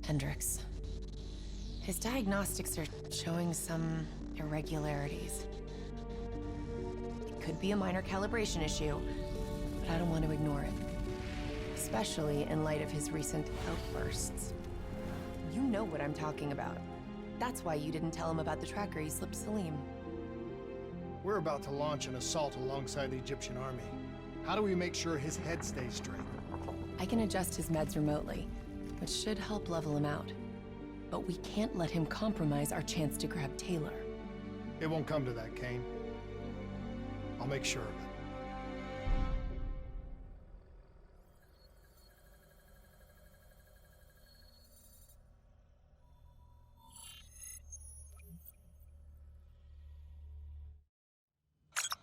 Hendricks. His diagnostics are showing some irregularities. It could be a minor calibration issue, but I don't want to ignore it. Especially in light of his recent outbursts. You know what I'm talking about. That's why you didn't tell him about the tracker he slipped Salim. We're about to launch an assault alongside the Egyptian army. How do we make sure his head stays straight? I can adjust his meds remotely, which should help level him out. But we can't let him compromise our chance to grab Taylor. It won't come to that, Kane. I'll make sure of it.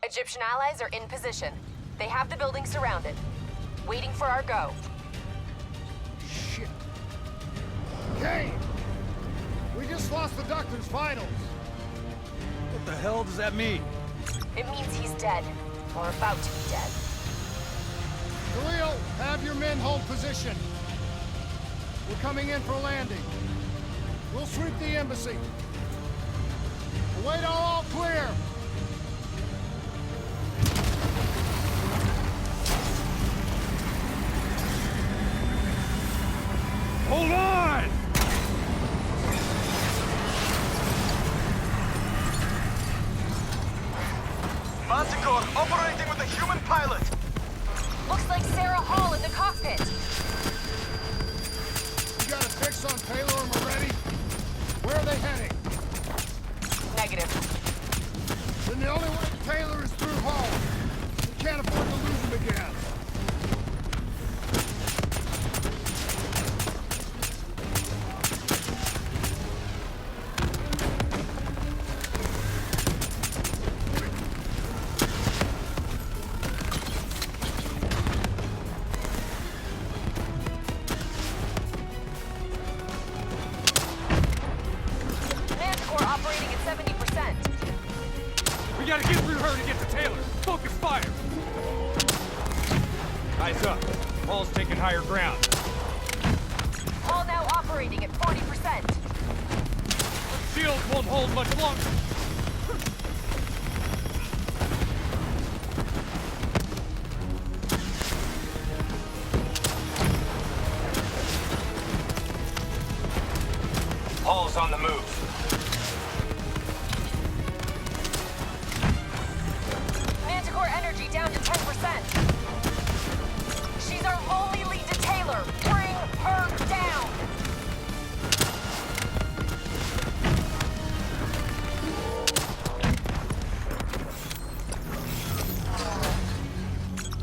Egyptian allies are in position. They have the building surrounded, waiting for our go. Shit. Kane! We just lost the Doctor's vitals. What the hell does that mean? It means he's dead, or about to be dead. Khalil, have your men hold position. We're coming in for a landing. We'll sweep the embassy. Await all clear. Hold on! Manticore operating with a human pilot. Looks like Sarah Hall in the cockpit. We got a fix on Taylor and we're ready. Where are they heading? Negative. Then the only way to Taylor is through Hall. We can't afford to lose him again. Manticore operating at 70%. We gotta get through her to get to Taylor. Focus fire! Eyes up. Hall's taking higher ground. Hall now operating at 40%. Shields won't hold much longer. Hall's on the move. Manticore energy down to 10%. She's our only lead to Taylor. Bring her down.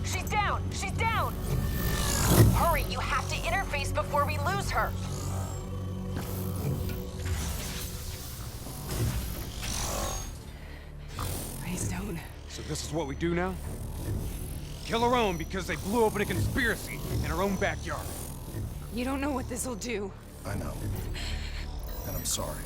She's down. She's down. Hurry, you have to interface before we lose her. Please don't. So this is what we do now? Kill our own because they blew open a conspiracy in our own backyard. You don't know what this'll do. I know. And I'm sorry.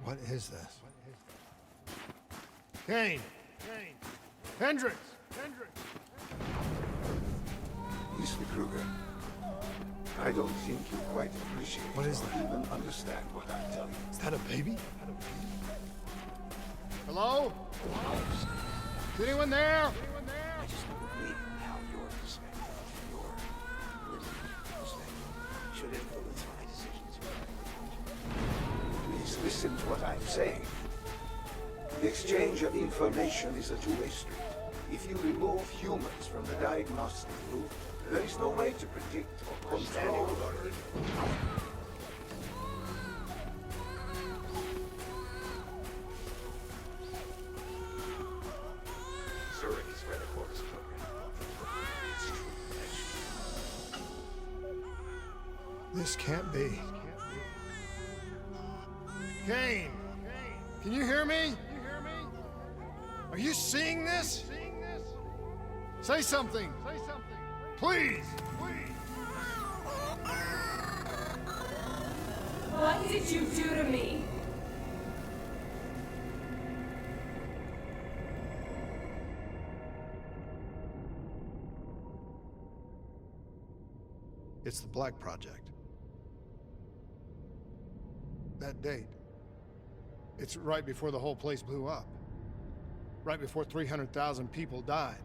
What is this? Kane! Hendricks! Mr. Kruger, I don't think you quite appreciate What is or that? even understand what I'm telling you. Is that a baby? Hello? Is anyone there? I just believe how your perspective, your limited perspective, should influence my decisions. Please listen to what I'm saying. The exchange of information is a two-way street. If you remove humans from the diagnostic loop, there is no way to predict or control. Zurich is where the core is programmed. It's true. This can't be. Kane! Can you hear me? Are you seeing this? Say something! Please! What did you do to me? It's the Black Project. That date. It's right before the whole place blew up. Right before 300,000 people died.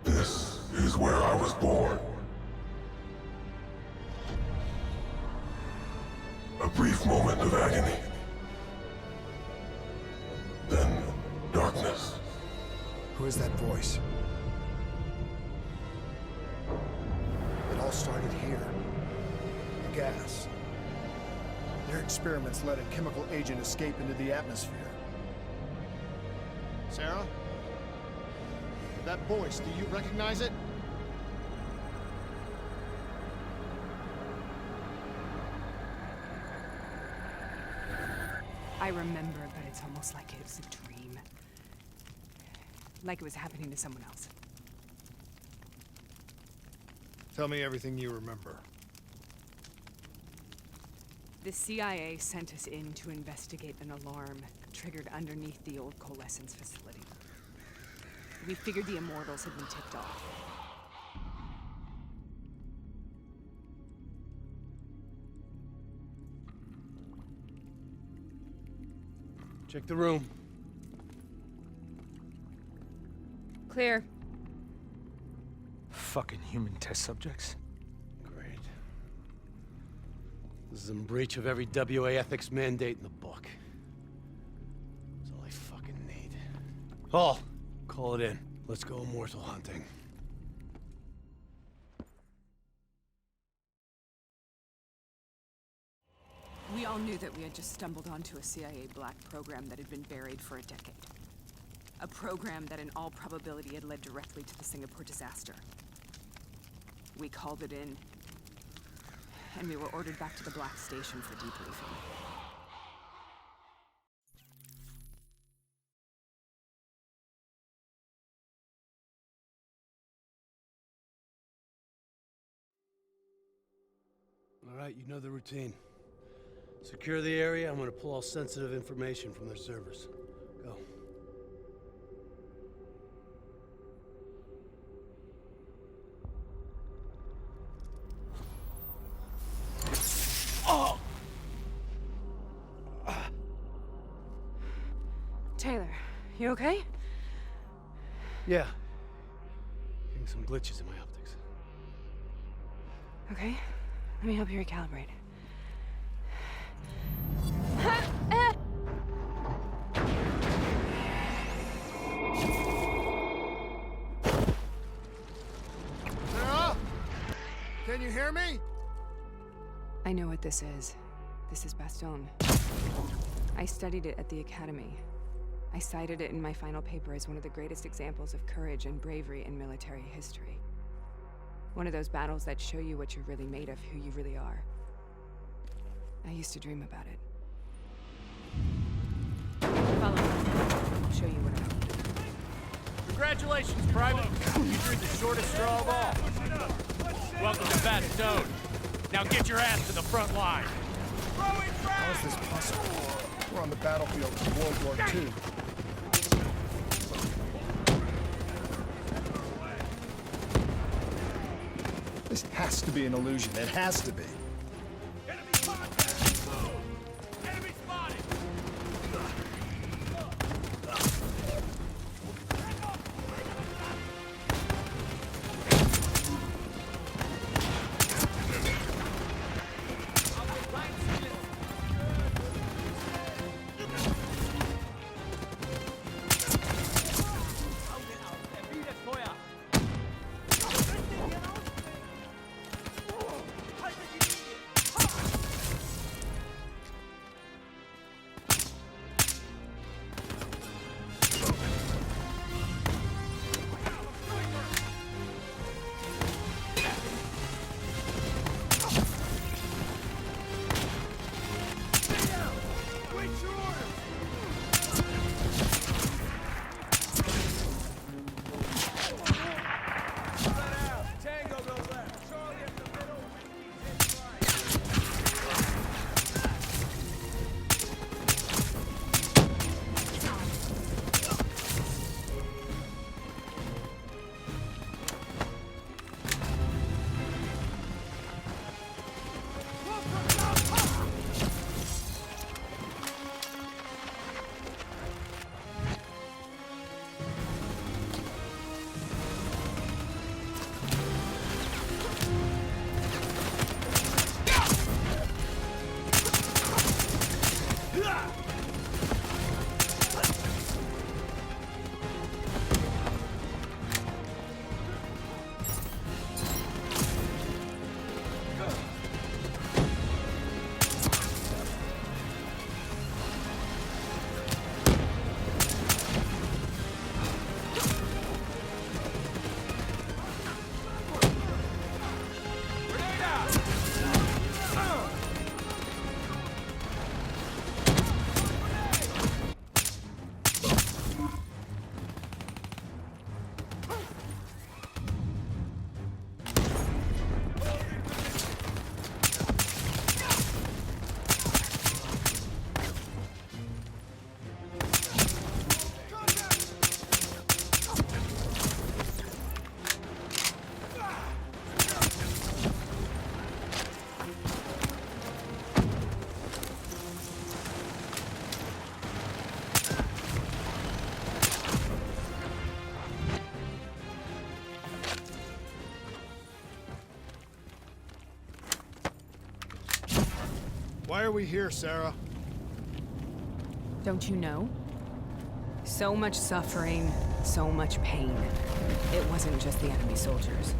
This is where I was born. A brief moment of agony. Then darkness. Who is that voice? It all started here. The gas. Their experiments let a chemical agent escape into the atmosphere. Sarah? That voice, do you recognize it? I remember, but it's almost like it was a dream. Like it was happening to someone else. Tell me everything you remember. The CIA sent us in to investigate an alarm triggered underneath the old coalescence facility. We figured the Immortals had been tipped off. Check the room. Clear. Fucking human test subjects. Great. This is in breach of every WA ethics mandate in the book. That's all I fucking need. Hall, call it in. Let's go immortal hunting. We all knew that we had just stumbled onto a CIA black program that had been buried for a decade. A program that in all probability had led directly to the Singapore disaster. We called it in, and we were ordered back to the Black Station for debriefing. All right, you know the routine. Secure the area. I'm gonna pull all sensitive information from their servers. Go. Taylor, you okay? Yeah. Getting some glitches in my optics. Okay, let me help you recalibrate. Sarah? Can you hear me? I know what this is. This is Bastion. I studied it at the Academy. I cited it in my final paper as one of the greatest examples of courage and bravery in military history. One of those battles that show you what you're really made of, who you really are. I used to dream about it. Follow me. I'll show you what I know. Congratulations, Private. You drew the shortest straw of all. Welcome to Bastion. Now get your ass to the front line. How is this possible? We're on the battlefield of World War II. This has to be an illusion. It has to be. Enemy contact! Enemy spotted! Why are we here, Sarah? Don't you know? So much suffering, so much pain. It wasn't just the enemy soldiers.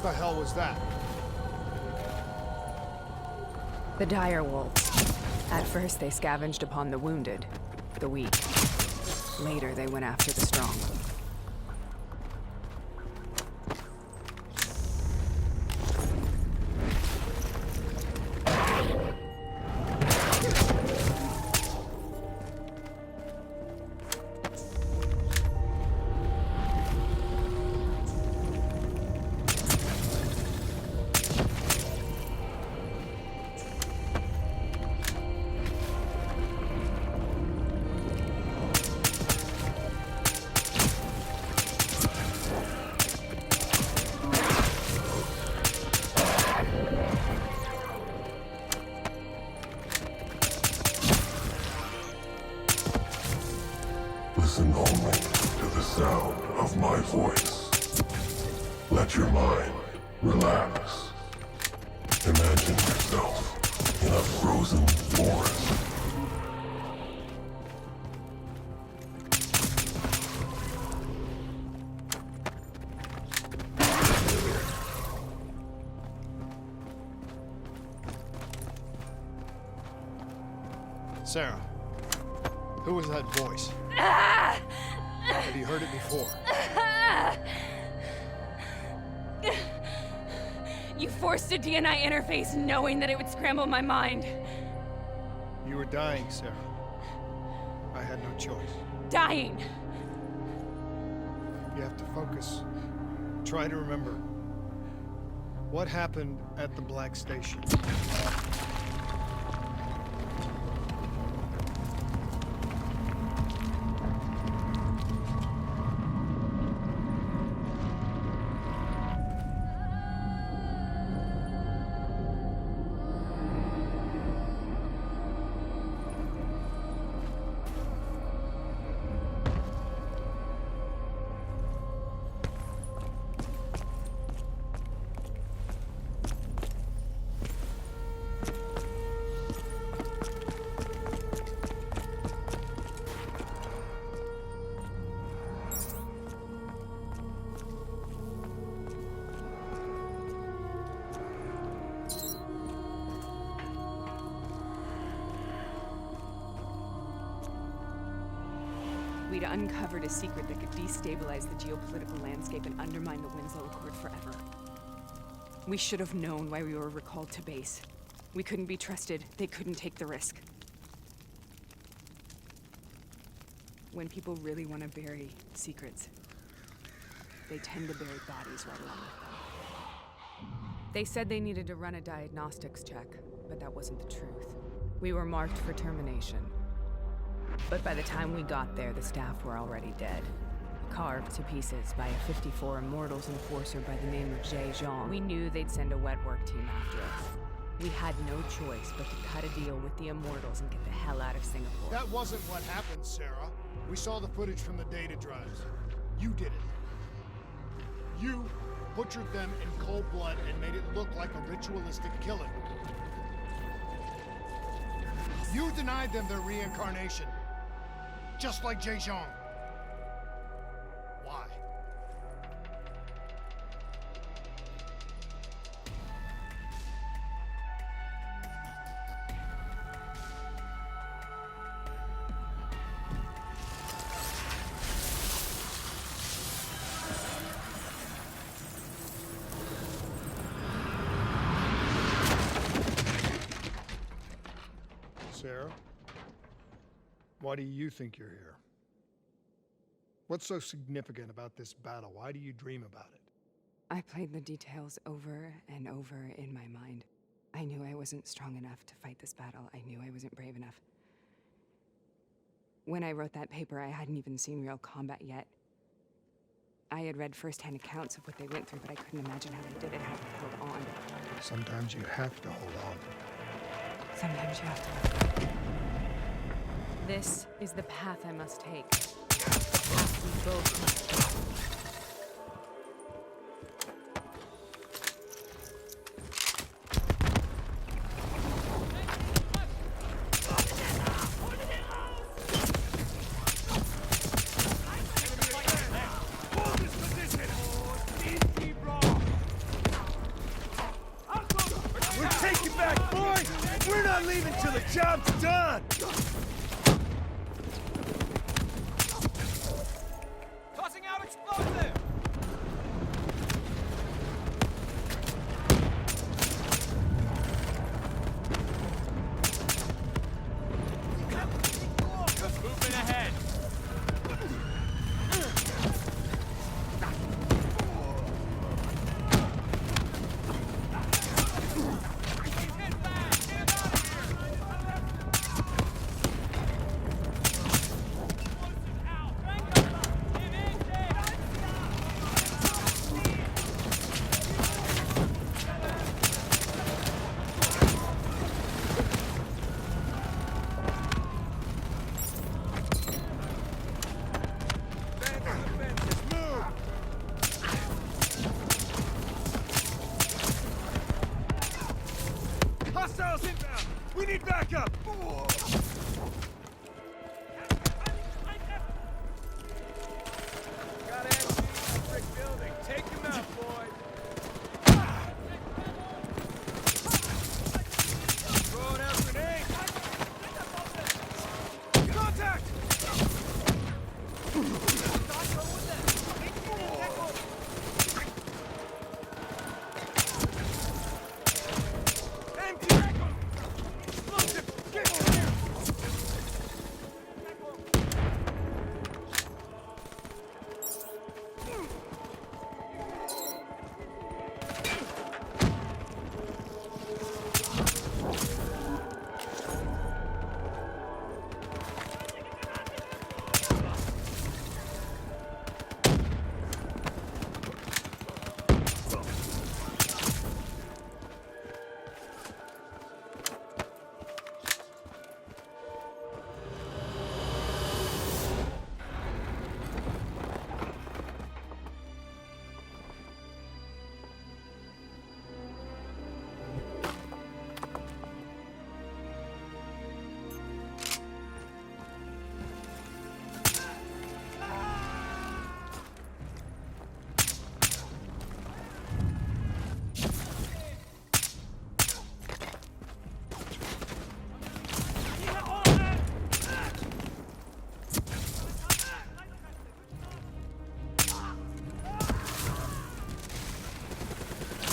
What the hell was that? The dire wolves. At first, they scavenged upon the wounded, the weak. Later, they went after the strong. Listen only to the sound of my voice. Let your mind relax. Imagine yourself in a frozen forest. Sarah, who was that voice? Have you heard it before? You forced a DNI interface knowing that it would scramble my mind. You were dying, Sarah. I had no choice. Dying! You have to focus. Try to remember. What happened at the Black Station? We'd uncovered a secret that could destabilize the geopolitical landscape and undermine the Winslow Accord forever. We should have known why we were recalled to base. We couldn't be trusted. They couldn't take the risk. When people really want to bury secrets, they tend to bury bodies right along with them. They said they needed to run a diagnostics check, but that wasn't the truth. We were marked for termination. But by the time we got there, the staff were already dead. Carved to pieces by a 54 Immortals enforcer by the name of Jay Zhang. We knew they'd send a wet work team after us. We had no choice but to cut a deal with the Immortals and get the hell out of Singapore. That wasn't what happened, Sarah. We saw the footage from the data drives. You did it. You butchered them in cold blood and made it look like a ritualistic killing. You denied them their reincarnation. Just like Jay Zhang. Why? Sarah? Why do you think you're here? What's so significant about this battle? Why do you dream about it? I played the details over and over in my mind. I knew I wasn't strong enough to fight this battle. I knew I wasn't brave enough. When I wrote that paper, I hadn't even seen real combat yet. I had read first-hand accounts of what they went through, but I couldn't imagine how they did it, how they held on. Sometimes you have to hold on. Sometimes you have to. This is the path I must take. The path we both must take. Job's done! Tossing out explosive! Moving ahead. Hostiles inbound! We need backup! Got ammo in the brick building. Take him out, boy! Throwing out grenade! Contact!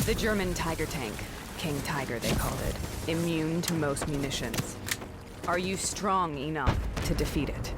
The German Tiger tank, King Tiger they called it, immune to most munitions. Are you strong enough to defeat it?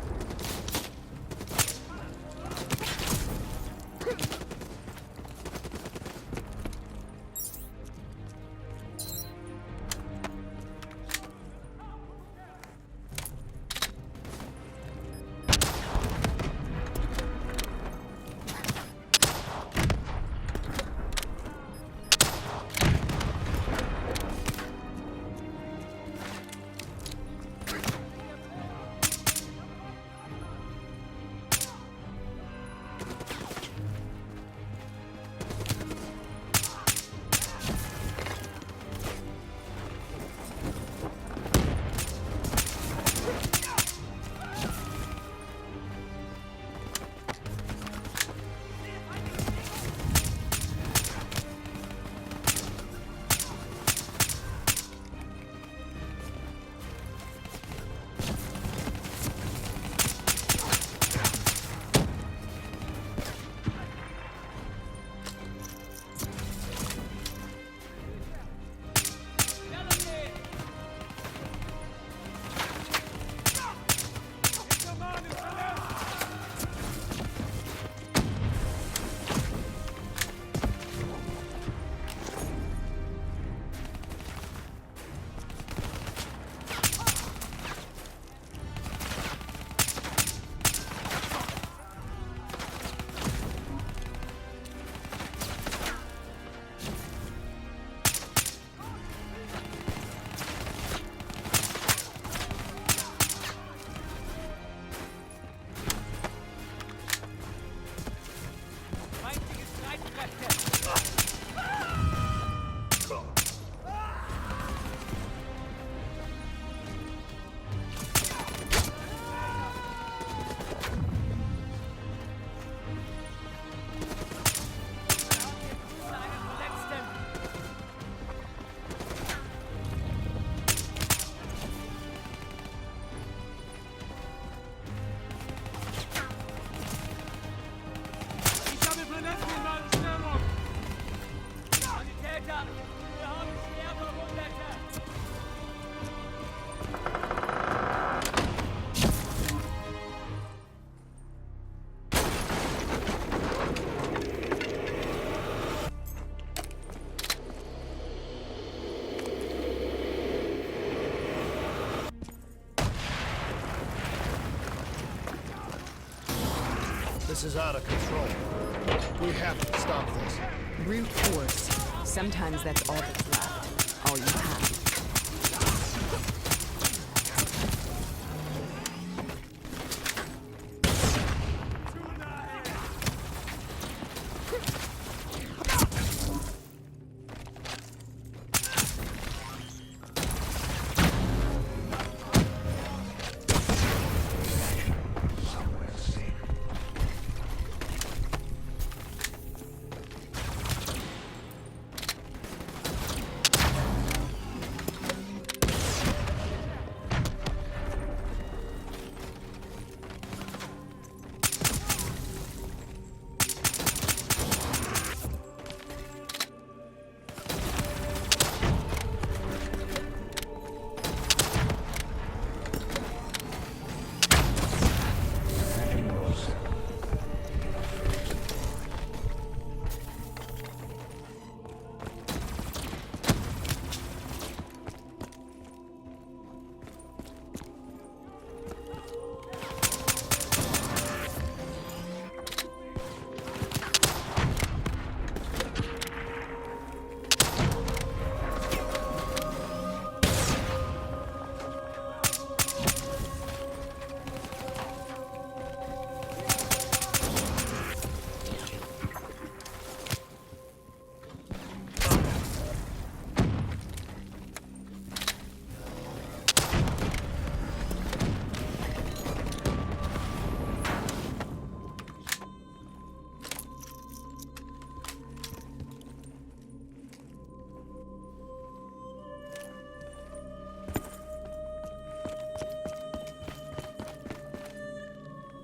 weiter! Wir haben schwer Verwundete! This is out of control. We have to stop this. Brute force. Sometimes that's all that's left. All you have.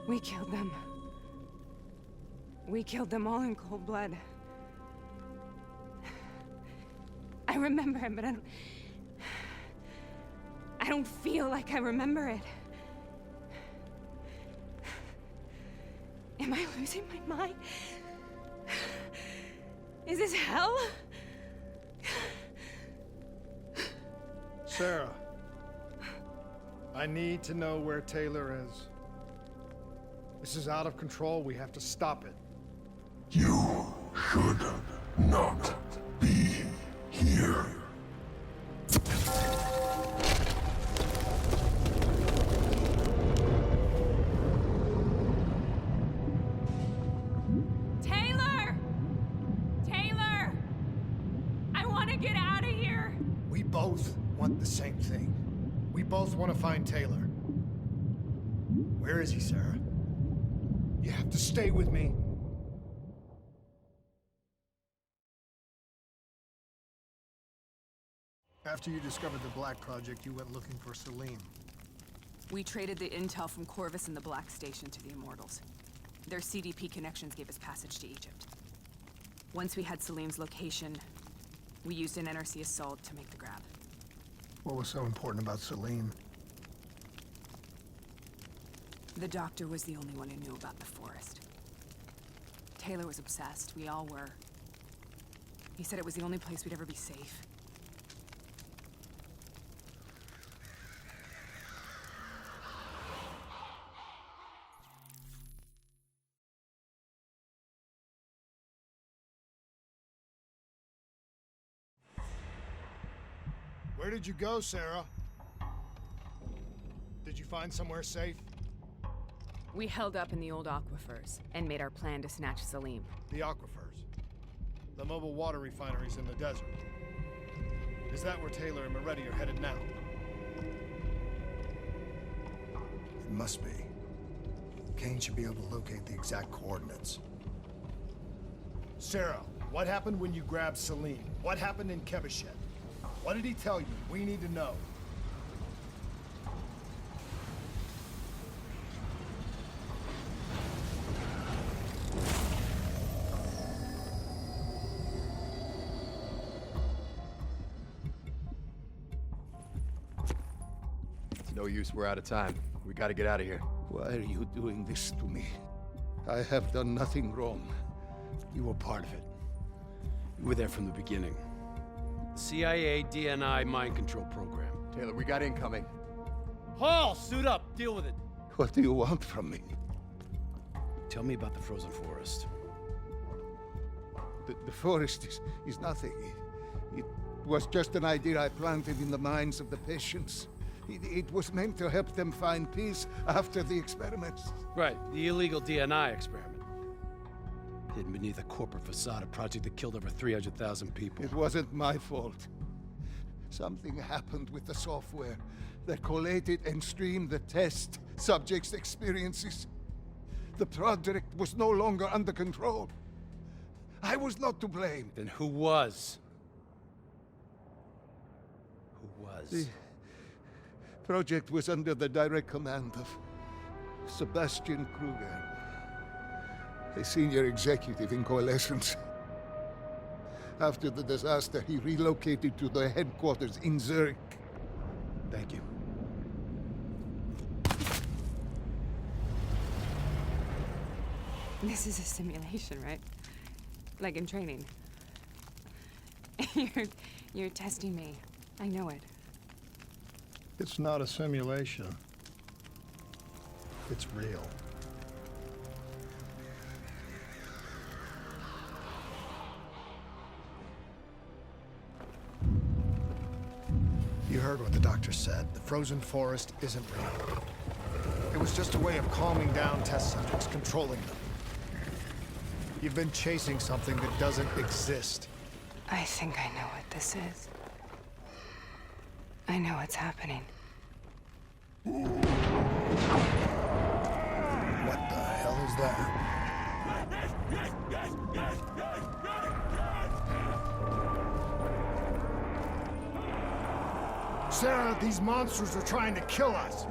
We killed them. We killed them all in cold blood. I remember it, but I don't feel like I remember it. Am I losing my mind? Is this hell? Sarah, I need to know where Taylor is. This is out of control. We have to stop it. You should not be here. Taylor! Taylor! I want to get out of here! We both want the same thing. We both want to find Taylor. Where is he, Sarah? You have to stay with me. After you discovered the Black Project, you went looking for Salim. We traded the intel from Corvus and the Black Station to the Immortals. Their CDP connections gave us passage to Egypt. Once we had Salim's location, we used an NRC assault to make the grab. What was so important about Salim? The doctor was the only one who knew about the forest. Taylor was obsessed. We all were. He said it was the only place we'd ever be safe. Where did you go, Sarah? Did you find somewhere safe? We held up in the old aquifers and made our plan to snatch Salim. The aquifers. The mobile water refineries in the desert. Is that where Taylor and Moretti are headed now? It must be. Kane should be able to locate the exact coordinates. Sarah, what happened when you grabbed Salim? What happened in Kebashet? What did he tell you? We need to know. No use, we're out of time. We gotta get out of here. Why are you doing this to me? I have done nothing wrong. You were part of it. You were there from the beginning. CIA, DNI, mind control program. Taylor, we got incoming. Hall, suit up. Deal with it. What do you want from me? Tell me about the frozen forest. The forest is nothing. It was just an idea I planted in the minds of the patients. It was meant to help them find peace after the experiments. Right, the illegal DNI experiment. Hidden beneath a corporate facade, a project that killed over 300,000 people. It wasn't my fault. Something happened with the software that collated and streamed the test subjects' experiences. The project was no longer under control. I was not to blame. Then who was? Who was? The project was under the direct command of Sebastian Kruger, a senior executive in Coalescence. After the disaster, he relocated to the headquarters in Zurich. Thank you. This is a simulation, right? Like in training. You're testing me. I know it. It's not a simulation. It's real. You heard what the doctor said. The frozen forest isn't real. It was just a way of calming down test subjects, controlling them. You've been chasing something that doesn't exist. I think I know what this is. I know what's happening. What the hell is that? Sarah, these monsters are trying to kill us.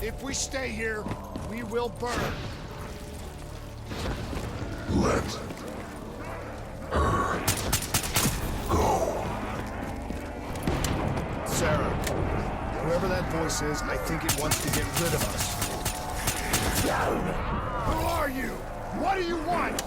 If we stay here, we will burn. Let her go. Sarah, whoever that voice is, I think it wants to get rid of us. Who are you? What do you want?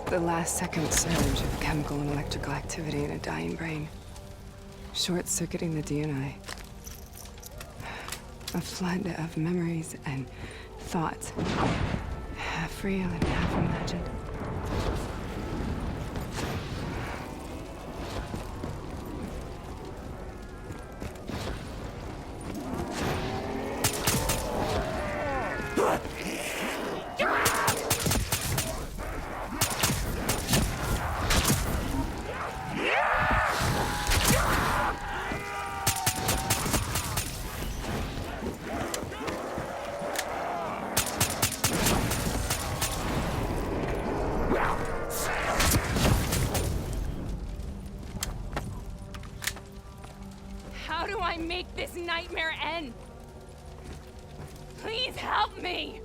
The last-second surge of chemical and electrical activity in a dying brain. Short-circuiting the DNI. A flood of memories and thoughts. Half real and half imagined. How do I make this nightmare end? Please help me!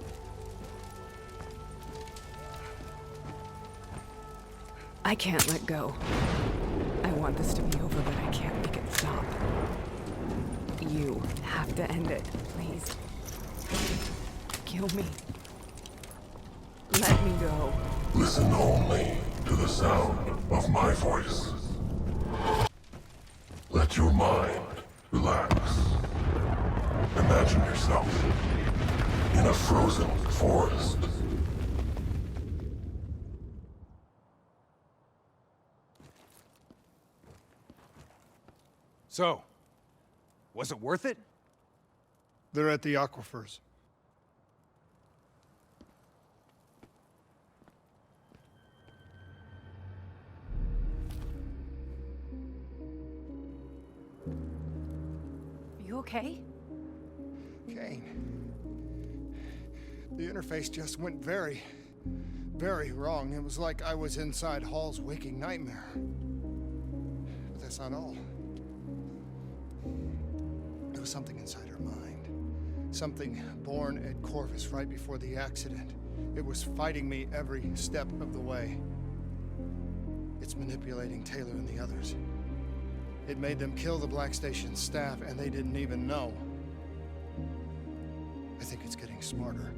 I can't let go. I want this to be over, but I can't make it stop. You have to end it, please. Kill me. Let me go. Listen only to the sound of my voice. Let your mind relax. Imagine yourself in a frozen forest. So, was it worth it? They're at the aquifers. Are you okay? Kane. The interface just went very, very wrong. It was like I was inside Hall's waking nightmare. But that's not all. There was something inside her mind. Something born at Corvus right before the accident. It was fighting me every step of the way. It's manipulating Taylor and the others. It made them kill the Black Station staff, and they didn't even know. I think it's getting smarter.